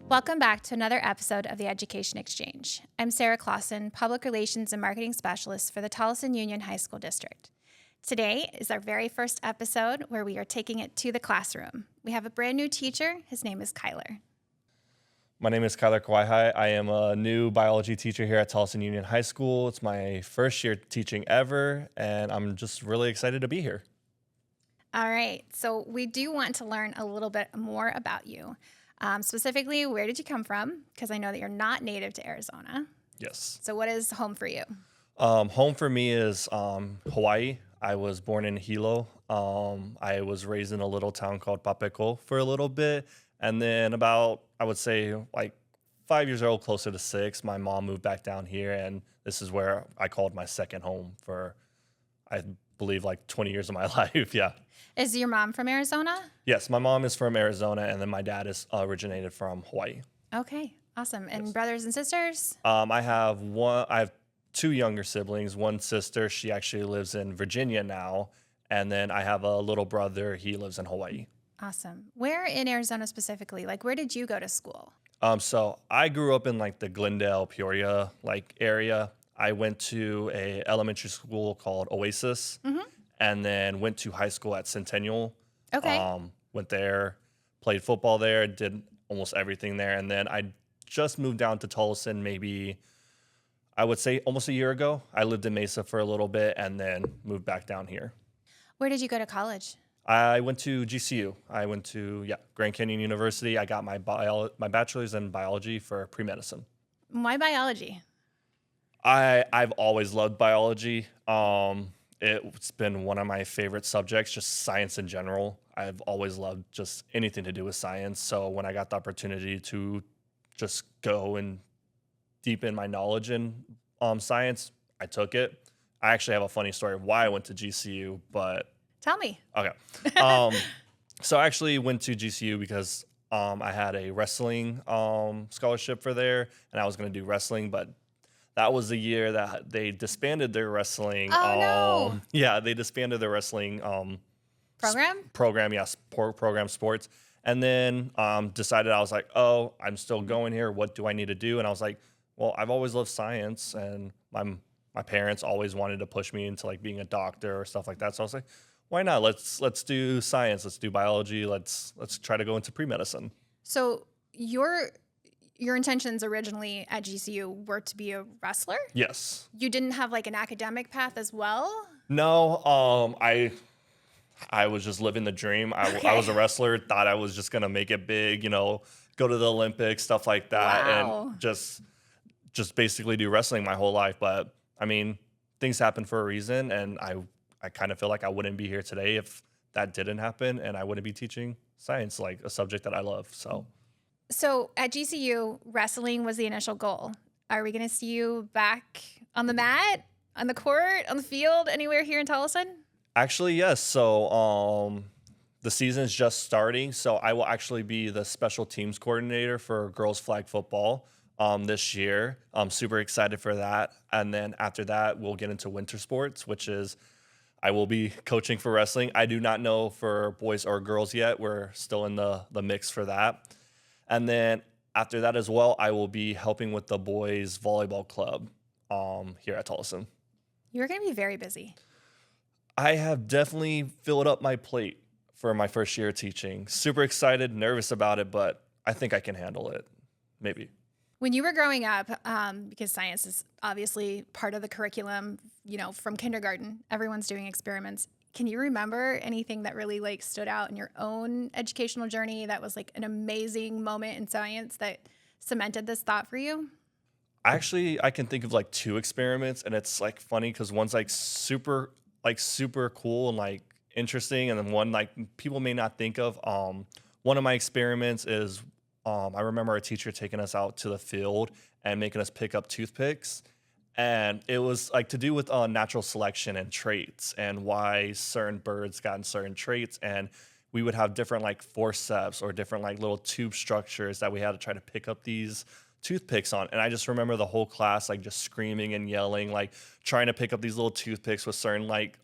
Welcome back to another episode of the Education Exchange. I'm Sara Clawson, Public Relations and Marketing Specialist for the Tolleson Union High School District. Today is our very first episode where we are taking it to the classroom. We have a brand new teacher. His name is Kylor. My name is Kylor Kawaihae. I am a new biology teacher here at Tolleson Union High School. It's my first year teaching ever, and I'm just really excited to be here. All right, so we do want to learn a little bit more about you. Specifically, where did you come from? Because I know that you're not native to Arizona. Yes. So what is home for you? Home for me is Hawaii. I was born in Hilo. I was raised in a little town called Papeko for a little bit. And then about, I would say, like 5 years old, closer to 6, my mom moved back down here. And this is where I called my second home for, I believe, like 20 years of my life. Yeah. Is your mom from Arizona? Yes, my mom is from Arizona, and then my dad is originated from Hawaii. Okay, awesome. And Yes. brothers and sisters? I have two younger siblings. One sister, she actually lives in Virginia now, and then I have a little brother. He lives in Hawaii. Awesome. Where in Arizona specifically? Like, where did you go to school? So I grew up in like the Glendale, Peoria area. I went to a elementary school called Oasis, and then went to high school at Centennial. Okay. Went there, played football there, did almost everything there, and then I just moved down to Tolleson maybe, I would say almost a year ago. I lived in Mesa for a little bit and then moved back down here. Where did you go to college? I went to GCU. I went to Grand Canyon University. I got my bachelor's in biology for pre-medicine. Why biology? I've always loved biology. It's been one of my favorite subjects, just science in general. I've always loved just anything to do with science. So when I got the opportunity to just go and deepen my knowledge in science, I took it. I actually have a funny story of why I went to GCU, but Tell me. okay. So I actually went to GCU because I had a wrestling scholarship for there, and I was going to do wrestling, but that was the year that they disbanded their wrestling. Oh, no. Yeah, they disbanded their wrestling Program? yes, program sports. And then decided, I was like, oh, I'm still going here. What do I need to do? And I was like, well, I've always loved science, and my parents always wanted to push me into like being a doctor or stuff like that. So I was like, why not? Let's do science. Let's do biology. Let's try to go into pre-medicine. So your intentions originally at GCU were to be a wrestler? Yes. You didn't have like an academic path as well? No, I was just living the dream. I was a wrestler, thought I was just gonna make it big, go to the Olympics, stuff like that, Wow. and just basically do wrestling my whole life. But I mean, things happen for a reason, and I kind of feel like I wouldn't be here today if that didn't happen, and I wouldn't be teaching science, like a subject that I love. So at GCU, wrestling was the initial goal. Are we going to see you back on the mat, on the court, on the field, anywhere here in Tolleson? Actually, yes. So the season's just starting, so I will actually be the special teams coordinator for girls flag football this year. I'm super excited for that. And then after that, we'll get into winter sports, which is I will be coaching for wrestling. I do not know for boys or girls yet. We're still in the mix for that. And then after that as well, I will be helping with the boys volleyball club here at Tolleson. You're going to be very busy. I have definitely filled up my plate for my first year teaching. Super excited, nervous about it, but I think I can handle it. Maybe. When you were growing up, because science is obviously part of the curriculum, from kindergarten, everyone's doing experiments. Can you remember anything that really like stood out in your own educational journey that was like an amazing moment in science that cemented this thought for you? Actually, I can think of like 2 experiments, and it's like funny because one's like super cool and like interesting, and then one like people may not think of. One of my experiments is I remember our teacher taking us out to the field and making us pick up toothpicks. And it was like to do with natural selection and traits and why certain birds got certain traits. And we would have different like forceps or different like little tube structures that we had to try to pick up these toothpicks on. And I just remember the whole class like just screaming and yelling, like trying to pick up these little toothpicks with certain like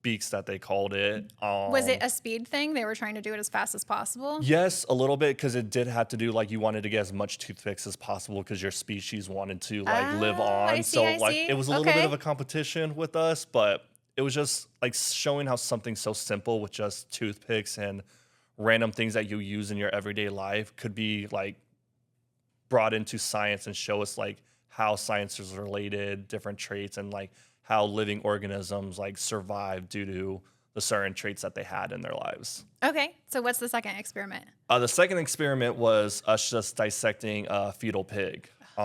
beaks that they called it. Was it a speed thing? They were trying to do it as fast as possible? Yes, a little bit, because it did have to do like you wanted to get as much toothpicks as possible because your species wanted to like live Oh, I on. see, So I like see. it was a little bit Okay. of a competition with us, but it was just like showing how something so simple with just toothpicks and random things that you use in your everyday life could be like brought into science and show us like how science is related, different traits, and like how living organisms like survive due to the certain traits that they had in their lives. Okay. So what's the second experiment? The second experiment was us just dissecting a fetal pig. We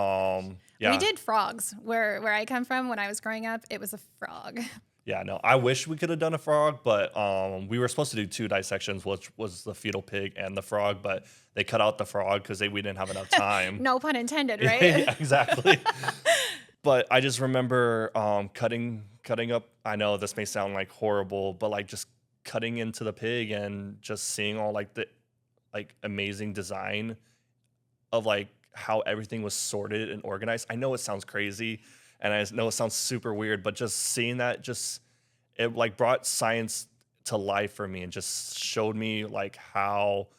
Yeah, did frogs where I come from when I was growing up. It was a frog. yeah, no, I wish we could have done a frog, but we were supposed to do two dissections, which was the fetal pig and the frog, but they cut out the frog because we didn't have enough time. No pun intended, right? Yeah, exactly. But I just remember cutting up. I know this may sound like horrible, but like just cutting into the pig and just seeing all like the like amazing design of like how everything was sorted and organized. I know it sounds crazy and I know it sounds super weird, but just seeing that just it like brought science to life for me and just showed me like how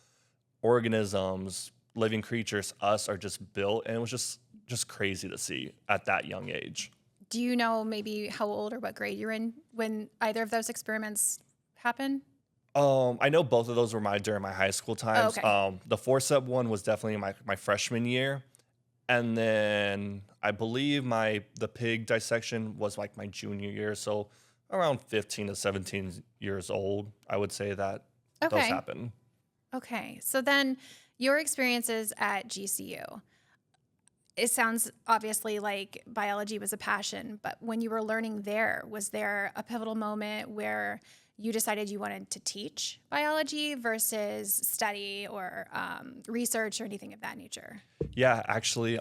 organisms, living creatures, us are just built, and it was just crazy to see at that young age. Do you know maybe how old or what grade you're in when either of those experiments happened? I know both of those were during my high school Oh, times. okay. The forcep one was definitely my freshman year, and then I believe the pig dissection was like my junior year, so around 15 to 17 years old. I would say that those Okay. happened. Okay. So then your experiences at GCU. It sounds obviously like biology was a passion, but when you were learning there, was there a pivotal moment where you decided you wanted to teach biology versus study or research or anything of that nature? Yeah, actually,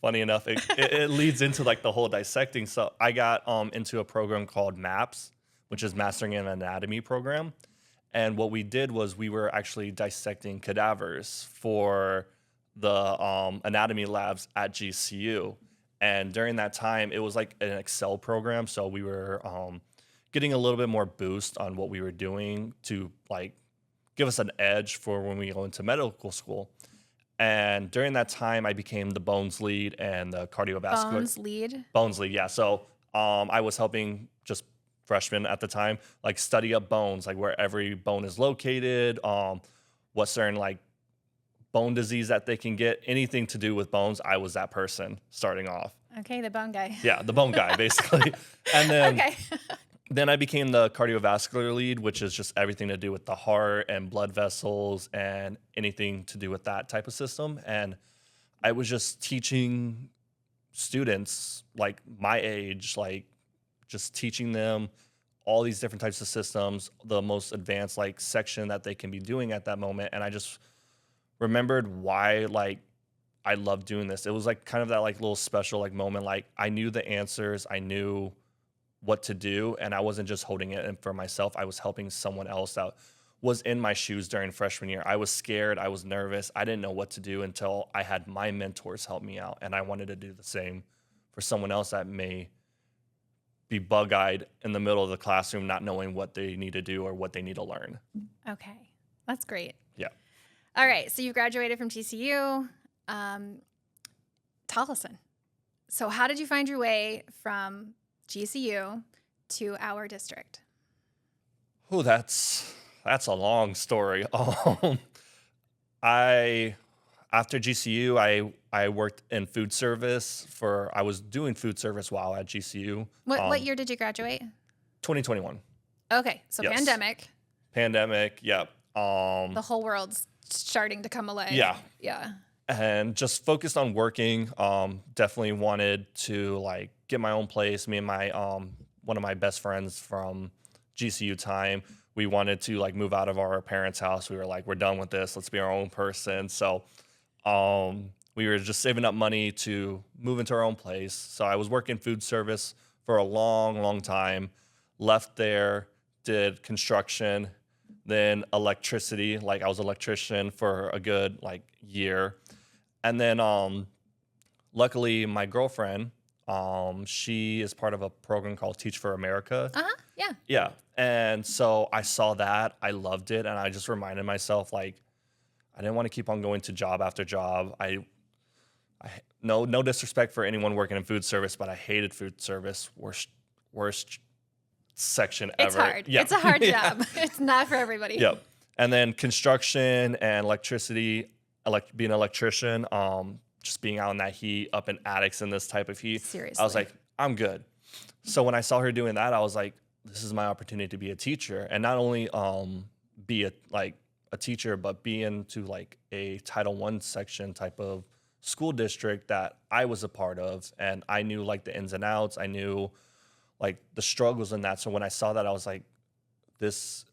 funny enough, it leads into like the whole dissecting. So I got into a program called MAPS, which is Mastering an Anatomy program. And what we did was we were actually dissecting cadavers for the anatomy labs at GCU. And during that time, it was like an Excel program. So we were getting a little bit more boost on what we were doing to like give us an edge for when we go into medical school. And during that time, I became the bones lead and the cardiovascular Bones lead. bones lead. Yeah. So I was helping just freshmen at the time, like study up bones, like where every bone is located, what certain like bone disease that they can get, anything to do with bones. I was that person starting off. Okay, the bone guy. Yeah, the bone guy, basically. And then Okay. then I became the cardiovascular lead, which is just everything to do with the heart and blood vessels and anything to do with that type of system. And I was just teaching students like my age, like just teaching them all these different types of systems, the most advanced like section that they can be doing at that moment. And I just remembered why like I loved doing this. It was like kind of that like little special like moment. Like I knew the answers, I knew what to do, and I wasn't just holding it in for myself. I was helping someone else that was in my shoes during freshman year. I was scared, I was nervous, I didn't know what to do until I had my mentors help me out, and I wanted to do the same for someone else that may be bug-eyed in the middle of the classroom, not knowing what they need to do or what they need to learn. Okay, that's great. Yeah. All right, so you graduated from TCU, Tolleson. So how did you find your way from GCU to our district? Oh, that's a long story. I after GCU, I worked in food service I was doing food service while at GCU. What year did you graduate? 2021. Okay, so Yes. pandemic, Yep. the whole world's starting to come alive. Yeah. Yeah. And just focused on working. Definitely wanted to like get my own place. Me and my one of my best friends from GCU time, we wanted to like move out of our parents' house. We were like, we're done with this. Let's be our own person. So we were just saving up money to move into our own place. So I was working food service for a long, long time. Left there, did construction, then electricity. Like I was an electrician for a good like year. And then luckily my girlfriend, she is part of a program called Teach for America. Uh-huh. Yeah. Yeah. And so I saw that, I loved it, and I just reminded myself like I didn't want to keep on going to job after job. I no disrespect for anyone working in food service, but I hated food service. Worst section It's ever. hard. Yeah. It's a hard Yeah. job. It's not for everybody. Yep. And then construction and electricity, being an electrician, just being out in that heat, up in attics in this type of heat. I was Seriously. like, I'm good. So when I saw her doing that, I was like, this is my opportunity to be a teacher, and not only be a teacher, but be into like a Title I section type of school district that I was a part of, and I knew like the ins and outs. I knew like the struggles in that. So when I saw that, I was like, this,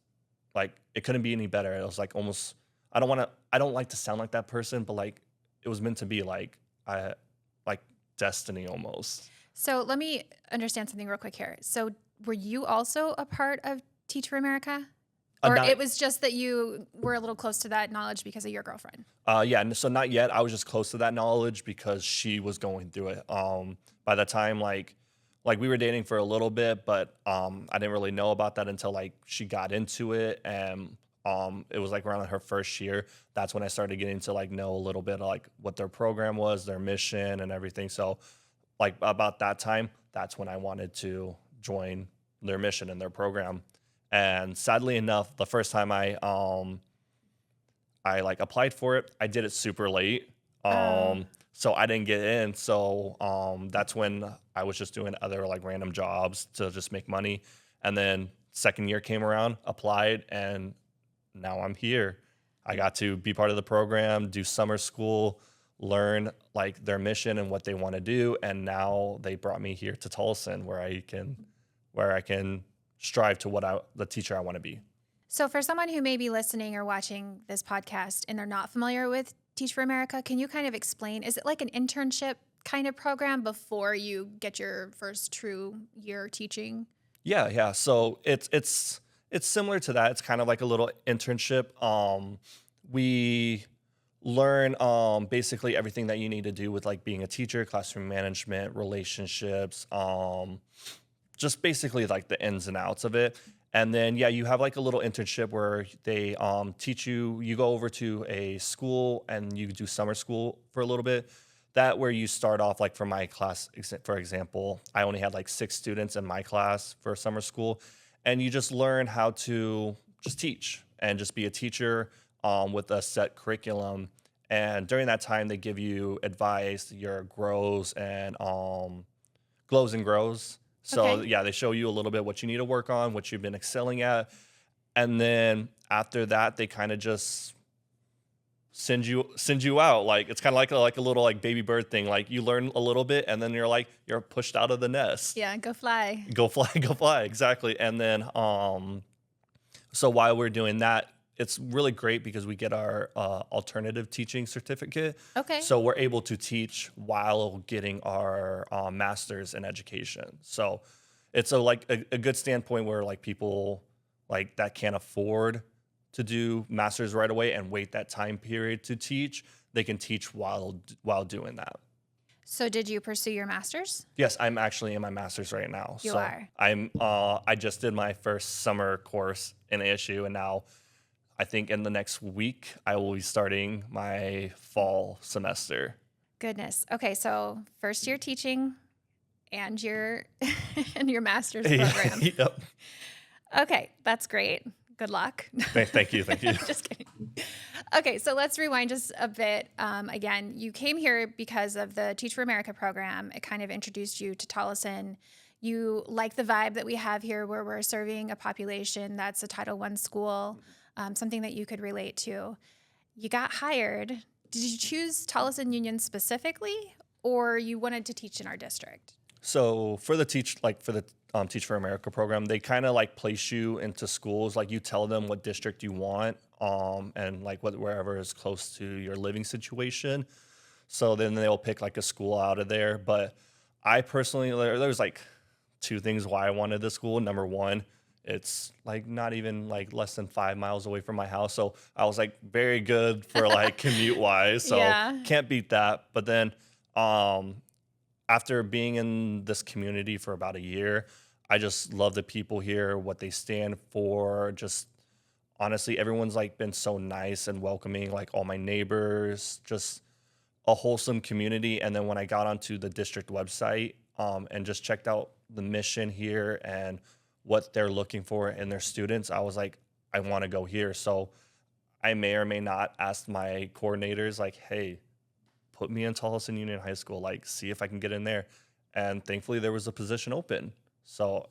like, it couldn't be any better. It was like almost, I don't like to sound like that person, but like it was meant to be like, like destiny almost. So let me understand something real quick here. So were you also a part of Teach for America? Or Not, it was just that you were a little close to that knowledge because of your girlfriend? yeah, so not yet. I was just close to that knowledge because she was going through it. By the time like we were dating for a little bit, but I didn't really know about that until like she got into it, and it was like around her first year. That's when I started getting to like know a little bit of like what their program was, their mission, and everything. So like about that time, that's when I wanted to join their mission and their program. And sadly enough, the first time I like applied for it, I did it super late. Oh, So I didn't get in. So that's when I was just doing other like random jobs to just make money. And then second year came around, applied, and now I'm here. I got to be part of the program, do summer school, learn like their mission and what they want to do. And now they brought me here to Tolleson where I can strive to the teacher I want to be. so for someone who may be listening or watching this podcast and they're not familiar with Teach for America, can you kind of explain, is it like an internship kind of program before you get your first true year teaching? Yeah. So it's similar to that. It's kind of like a little internship. We learn basically everything that you need to do with like being a teacher, classroom management, relationships, just basically like the ins and outs of it. And then yeah, you have like a little internship where they teach you. You go over to a school and you do summer school for a little bit. That where you start off like for my class, for example, I only had like 6 students in my class for summer school, and you just learn how to just teach and just be a teacher with a set curriculum. And during that time, they give you advice, your grows and glows and grows. So Okay. yeah, they show you a little bit what you need to work on, what you've been excelling at, and then after that, they kind of just send you out. Like it's kind of like a little like baby bird thing. Like you learn a little bit, and then you're pushed out of the nest. Yeah, go fly. Go fly, go fly, exactly. And then so while we're doing that, it's really great because we get our alternative teaching certificate. Okay. So we're able to teach while getting our master's in education. So it's a good standpoint where like people like that can't afford to do master's right away and wait that time period to teach. They can teach while doing that. So did you pursue your master's? Yes, I'm actually in my master's right now. You So are. I just did my first summer course in ASU, and now I think in the next week I will be starting my fall semester. Goodness. Okay, so first year teaching and your and your master's program. Yep. Okay, that's great. Good luck. Thank you. Just kidding. Okay, so let's rewind just a bit. Again, you came here because of the Teach for America program. It kind of introduced you to Tolleson. You like the vibe that we have here where we're serving a population that's a Title I school, something that you could relate to. You got hired. Did you choose Tolleson Union specifically, or you wanted to teach in our district? So for the Teach for America program, they kind of like place you into schools. Like you tell them what district you want, and like wherever is close to your living situation. So then they'll pick like a school out of there. But I personally, there's like 2 things why I wanted this school. Number one, it's like not even like less than 5 miles away from my house. So I was like very good for like commute wise. So Yeah. can't beat that. But then after being in this community for about a year, I just love the people here, what they stand for. Just honestly, everyone's like been so nice and welcoming, like all my neighbors, just a wholesome community. And then when I got onto the district website and just checked out the mission here and what they're looking for in their students, I was like, I want to go here. So I may or may not ask my coordinators, like, hey, put me in Tolleson Union High School, like, see if I can get in there. And thankfully, there was a position open. So,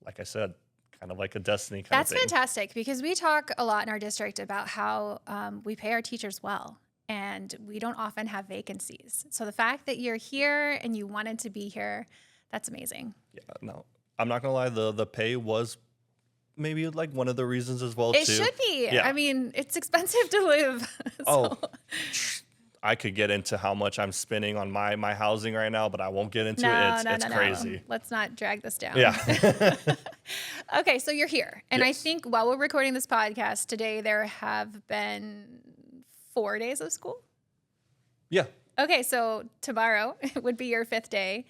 like I said, kind of like a destiny kind That's of thing. fantastic because we talk a lot in our district about how we pay our teachers well and we don't often have vacancies. So the fact that you're here and you wanted to be here, that's amazing. Yeah, no, I'm not gonna lie. The pay was maybe like one of the reasons as well It too. should be. Yeah. I mean, it's expensive to live. Oh, I could get into how much I'm spending on my housing right now, but I won't get into it. It's crazy. Let's not drag this down. Yeah. Okay, so you're here. And I Yes. think while we're recording this podcast today, there have been 4 days of school. Yeah. Okay, so tomorrow would be your 5th day.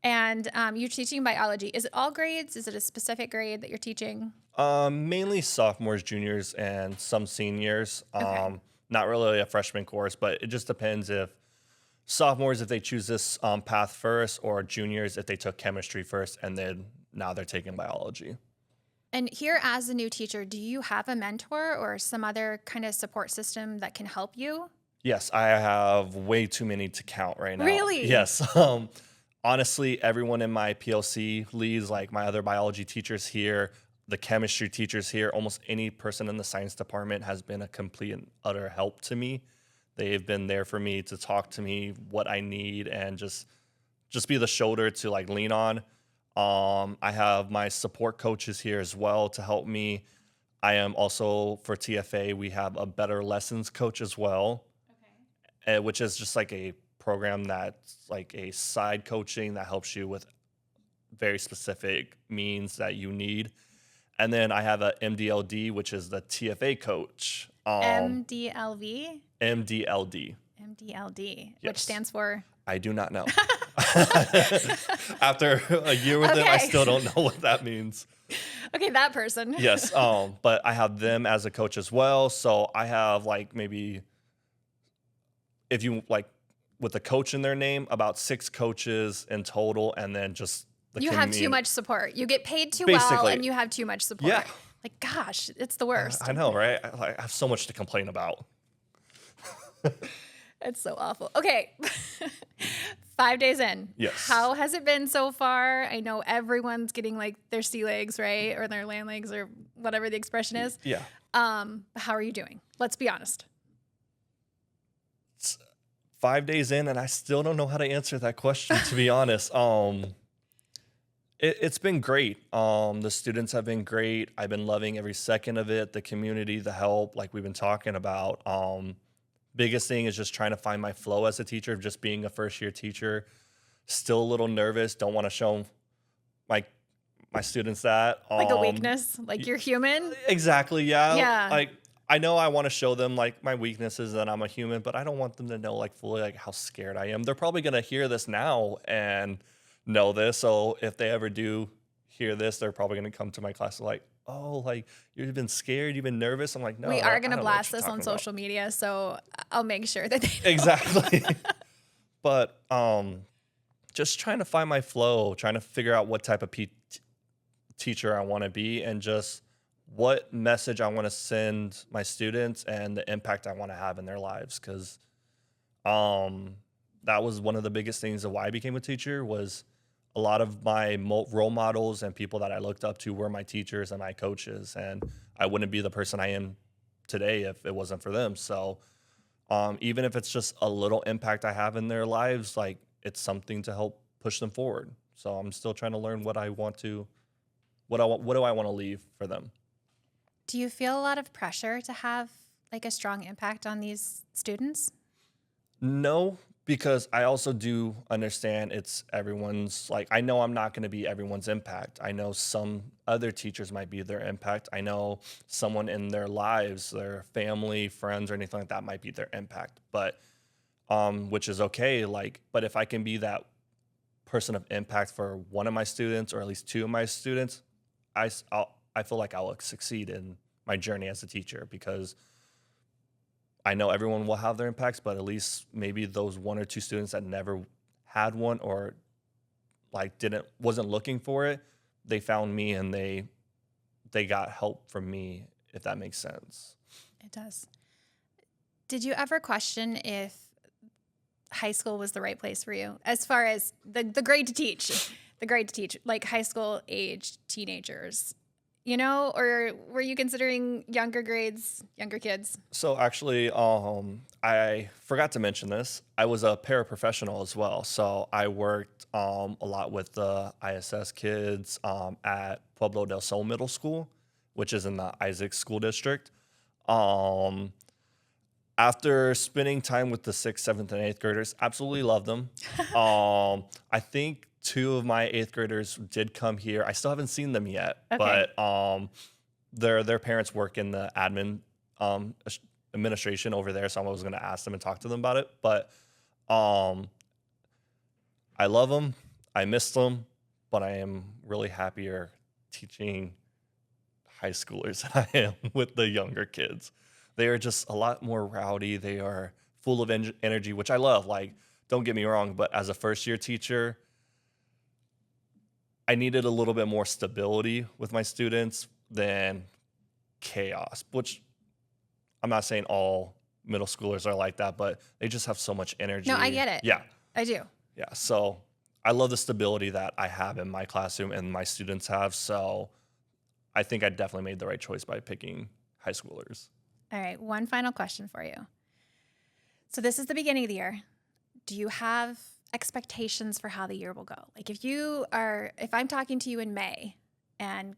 And you're teaching biology. Is it all grades? Is it a specific grade that you're teaching? Mainly sophomores, juniors, and some seniors. Okay. Not really a freshman course, but it just depends if sophomores, if they choose this path first, or juniors, if they took chemistry first, and then now they're taking biology. And here as a new teacher, do you have a mentor or some other kind of support system that can help you? Yes, I have way too many to count right now. Really? Yes. Honestly, everyone in my PLC leads, like my other biology teachers here, the chemistry teachers here, almost any person in the science department has been a complete and utter help to me. They've been there for me to talk to me what I need and just be the shoulder to like lean on. I have my support coaches here as well to help me. I am also for TFA, we have a better lessons coach as well, which is just like a program that's like a side coaching that helps you with very specific means that you need. And then I have a MDLD, which is the TFA coach. MDLV? MDLD. MDLD, which Yes. stands for? I do not know. After a year with them, I Okay. still don't know what that means. Okay, that person. Yes. But I have them as a coach as well. So I have like maybe, if you like with a coach in their name, about 6 coaches in total, and then just the You have too community. much support. You get paid too well Basically. and you have too much support. Yeah. Like, gosh, it's the worst. I know, right? I have so much to complain about. It's so awful. Okay. 5 days in. Yes. How has it been so far? I know everyone's getting like their sea legs, right? Or their land legs or whatever the expression is. Yeah. How are you doing? Let's be honest. It's 5 days in, and I still don't know how to answer that question, to be honest. It's been great. The students have been great. I've been loving every second of it. The community, the help, like we've been talking about. Biggest thing is just trying to find my flow as a teacher, of just being a first-year teacher. Still a little nervous. Don't want to show my students that. Like a weakness, like you're human. Exactly, yeah. Yeah. Like, I know I want to show them like my weaknesses, that I'm a human, but I don't want them to know like fully like how scared I am. They're probably gonna hear this now and know this. So if they ever do hear this, they're probably gonna come to my class like, oh, like you've been scared, you've been nervous. I'm like, no. We I are going to don't know what blast you're this on talking about. social media, so I'll make sure that they know. Exactly. But just trying to find my flow, trying to figure out what type of teacher I want to be, and just what message I want to send my students and the impact I want to have in their lives. Because that was one of the biggest things of why I became a teacher. Was a lot of my role models and people that I looked up to were my teachers and my coaches, and I wouldn't be the person I am today if it wasn't for them. So even if it's just a little impact I have in their lives, like it's something to help push them forward. So I'm still trying to learn what I want to, what do I want to leave for them. Do you feel a lot of pressure to have like a strong impact on these students? No, because I also do understand it's everyone's, like, I know I'm not going to be everyone's impact. I know some other teachers might be their impact. I know someone in their lives, their family, friends, or anything like that might be their impact, but which is okay. Like, but if I can be that person of impact for one of my students, or at least two of my students, I feel like I will succeed in my journey as a teacher, because I know everyone will have their impacts, but at least maybe those one or two students that never had one, or like wasn't looking for it, they found me and they got help from me, if that makes sense. It does. Did you ever question if high school was the right place for you, as far as the grade to teach, like high school age teenagers, or were you considering younger grades, younger kids? So actually, I forgot to mention this. I was a paraprofessional as well. So I worked a lot with the ISS kids at Pueblo del Sol Middle School, which is in the Isaac School District. After spending time with the 6th, 7th, and 8th graders, absolutely loved them. I think 2 of my 8th graders did come here. I still haven't seen them yet, Okay. but their parents work in the administration over there, so I was going to ask them and talk to them about it. But I love them. I miss them, but I am really happier teaching high schoolers than I am with the younger kids. They are just a lot more rowdy. They are full of energy, which I love. Like, don't get me wrong, but as a first-year teacher, I needed a little bit more stability with my students than chaos, which I'm not saying all middle schoolers are like that, but they just have so much energy. No, I get it. Yeah. I do. Yeah. So I love the stability that I have in my classroom and my students have. So I think I definitely made the right choice by picking high schoolers. All right, one final question for you. So this is the beginning of the year. Do you have expectations for how the year will go? Like if I'm talking to you in May and,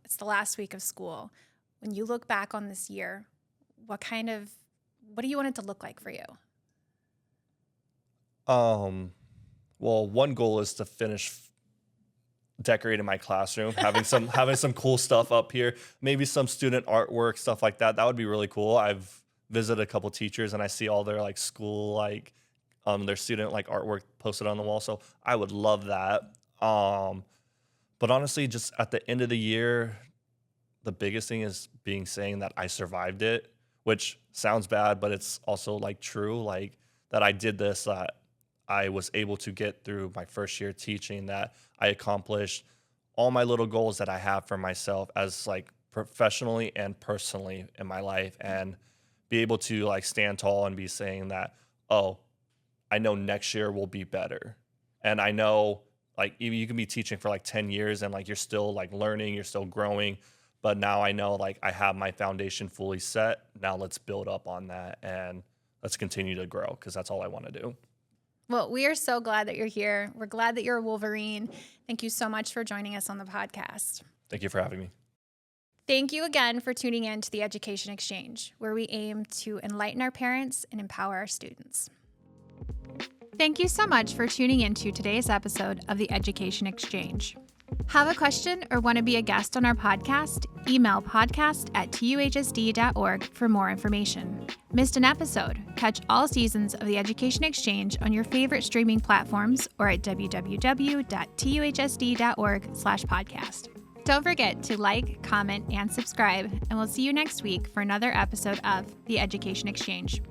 it's the last week of school, when you look back on this year, what do you want it to look like for you? Well, one goal is to finish decorating my classroom, having some cool stuff up here, maybe some student artwork, stuff like that. That would be really cool. I've visited a couple teachers and I see all their like school, like their student like artwork posted on the wall. So I would love that. But honestly, just at the end of the year, the biggest thing is saying that I survived it, which sounds bad, but it's also like true, like that I did this, that I was able to get through my first year teaching, that I accomplished all my little goals that I have for myself as like professionally and personally in my life, and be able to like stand tall and be saying that, oh, I know next year will be better. And I know like even you can be teaching for like 10 years and like you're still like learning, you're still growing. But now I know like I have my foundation fully set. Now let's build up on that and let's continue to grow, because that's all I want to do. Well, we are so glad that you're here. We're glad that you're a Wolverine. Thank you so much for joining us on the podcast. Thank you for having me. Thank you again for tuning in to the Education Exchange, where we aim to enlighten our parents and empower our students. Thank you so much for tuning into today's episode of the Education Exchange. Have a question or want to be a guest on our podcast? Email podcast@tuhsd.org for more information. Missed an episode? Catch all seasons of the Education Exchange on your favorite streaming platforms or at www.tuhsd.org/podcast. Don't forget to like, comment, and subscribe, and we'll see you next week for another episode of the Education Exchange.